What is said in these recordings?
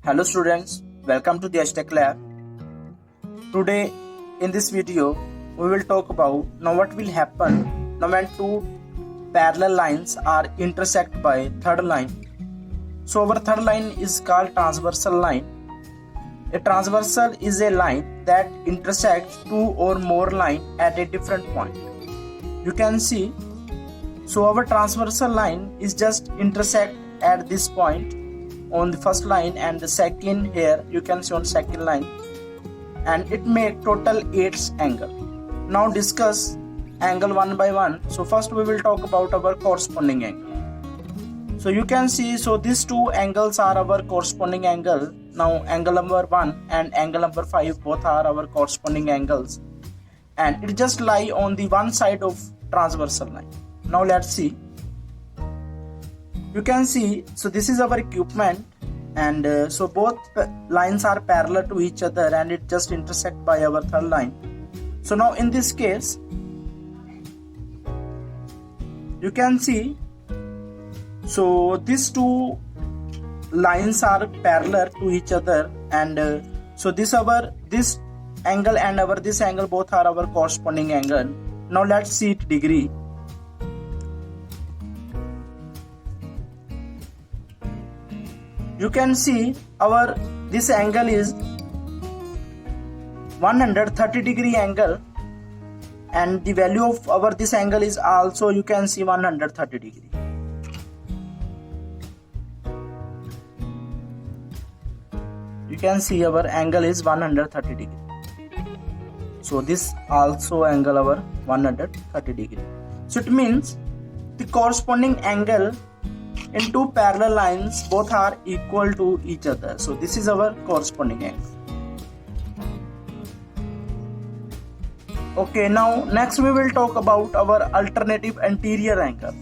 Hello students, welcome to the Hashtag Lab. Today in this video we will talk about now what will happen now when two parallel lines are intersect by third line. So our third line is called transversal line. A transversal is a line that intersects two or more lines at a different point. You can see, so our transversal line is just intersect at this point on the first line, and the second here you can see on second line, and it make total 8 angle. Now discuss angle one by one. So first we will talk about our corresponding angle. So you can see, so these two angles are our corresponding angle. Now angle number 1 and angle number 5 both are our corresponding angles, and it just lie on the one side of transversal line. Now let's see. You can see, so this is our equipment, and so both lines are parallel to each other and it just intersect by our third line. So now in this case you can see, so these two lines are parallel to each other, and so this angle and this angle both are our corresponding angle. Now let's see it degree. You can see this angle is 130 degree angle, and the value of this angle is also, you can see, 130 degree. You can see our angle is 130 degree. So this also angle our 130 degree. So it means the corresponding angle in two parallel lines both are equal to each other. So this is our corresponding angle. Okay, now next we will talk about our alternative anterior angle.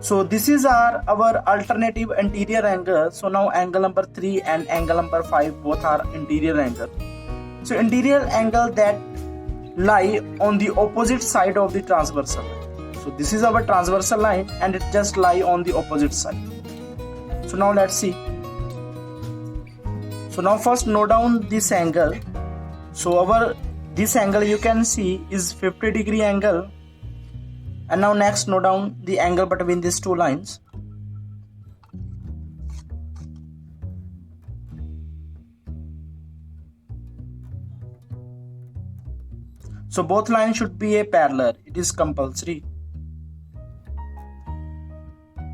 So this is our alternative anterior angle. So now angle number 3 and angle number 5 both are interior angle. So interior angle that lie on the opposite side of the transversal line. So this is our transversal line and it just lie on the opposite side. So now let's see. So now first note down this angle. So this angle you can see is 50 degree angle. And now next note down the angle between these two lines. So both lines should be a parallel. It is compulsory.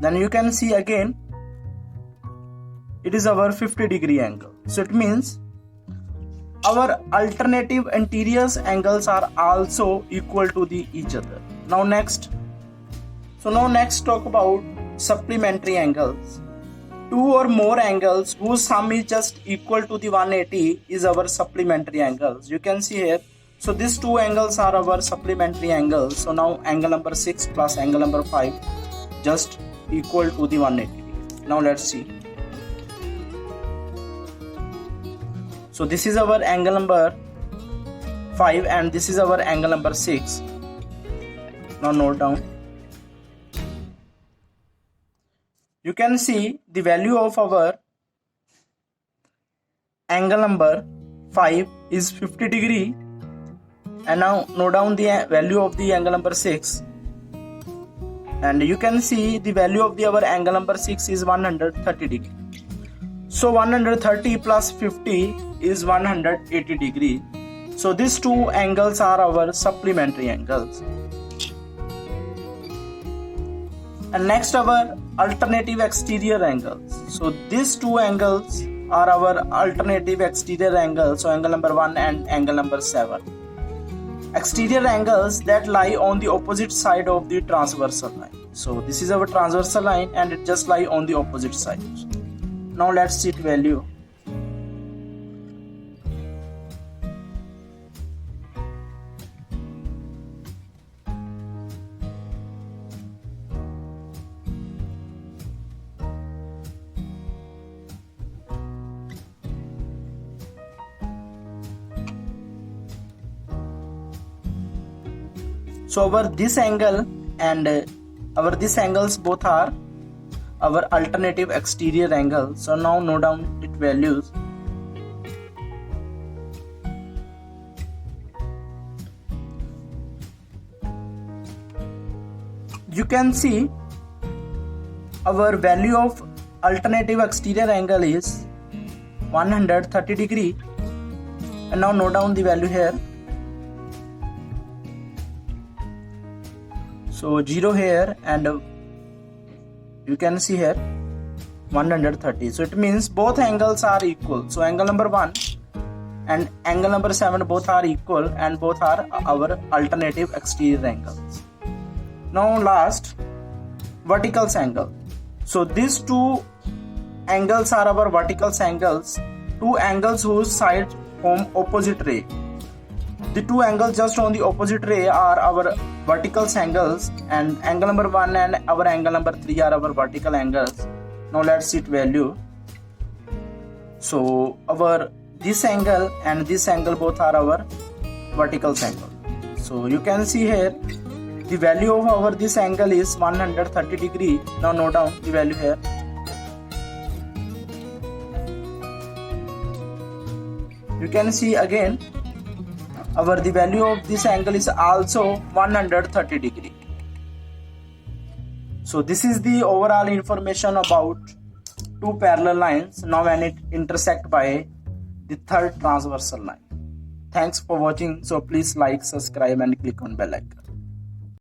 Then you can see again it is our 50 degree angle. So it means our alternative anterior angles are also equal to each other. Now next talk about supplementary angles. Two or more angles whose sum is just equal to the 180 is our supplementary angles. You can see here. So these two angles are our supplementary angles. So now angle number 6 plus angle number 5 just equal to the 180. Now let's see. So this is our angle number 5 and this is our angle number 6. Now note down. You can see the value of our angle number 5 is 50 degree, and now note down the value of the angle number 6. And you can see the value of our angle number 6 is 130 degree. So 130 plus 50 is 180 degree. So these two angles are our supplementary angles. And next our alternative exterior angles. So these two angles are our alternative exterior angles. So angle number 1 and angle number 7. Exterior angles that lie on the opposite side of the transversal line. So this is our transversal line and it just lie on the opposite side. Now let's see the value. So this angle and this angles both are our alternative exterior angle. So now note down its values. You can see our value of alternative exterior angle is 130 degree, and now note down the value here. So 0 here, and you can see here 130. So it means both angles are equal. So angle number 1 and angle number 7 both are equal, and both are our alternative exterior angles. Now last, vertical angle. So these two angles are our vertical angles, two angles whose sides form opposite ray. The two angles just on the opposite ray are our vertical angles, and angle number 1 and our angle number 3 are our vertical angles. Now let's see its value. So our this angle and this angle both are our vertical angle. So you can see here the value of our this angle is 130 degree. Now note down the value here. You can see again the value of this angle is also 130 degree. So this is the overall information about two parallel lines now when it intersect by the third transversal line. Thanks for watching. So please like, subscribe and click on bell icon.